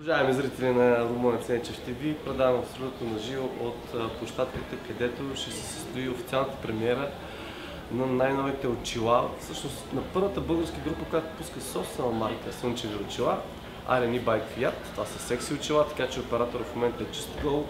Уважаеми зрители на Румънец Енчев ТВ, предавам абсолютно на живо от площадката, където ще се състои официалната премиера на най-новите очила. Всъщност на първата българска група, която пуска собствена марка слънчеви очила, R&E by Fiat. Това са секси очила, така че оператор в момента е чист гол.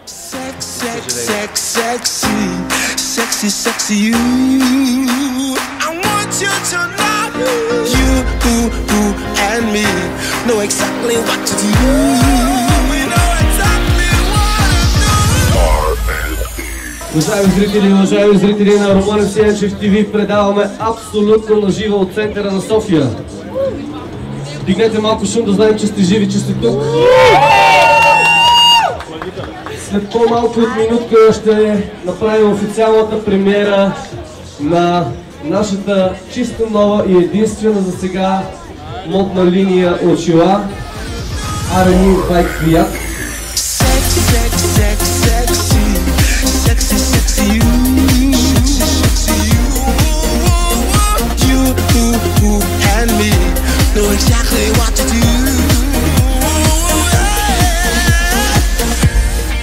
Уважаеми зрители на Румънец Енчев ТВ, предаваме абсолютно на живо от центъра на София. Дигнете малко шум да знаем, че сте живи, че сте тук. След по-малко от минутка ще направим официалната премиера на нашата чисто нова и единствена за сега модна линия очила R&E by Fiat.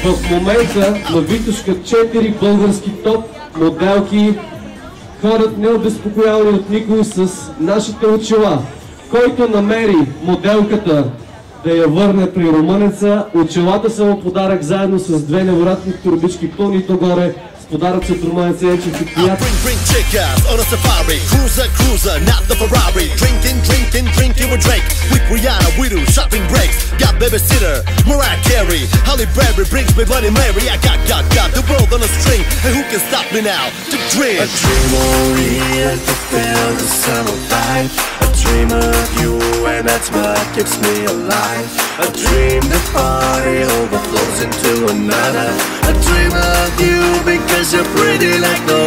В момента на Витошка 4 български топ моделки ходят необезпокоявани от никой с нашите очила. Който намери моделката да я върне при румънеца, очилата са му подарък заедно с две невероятни турбички пълни догоре с подаръци от Румънец Енчев ТВ. Dream of you and that's what keeps me alive. A dream the party overflows into another. A dream of you because you're pretty like no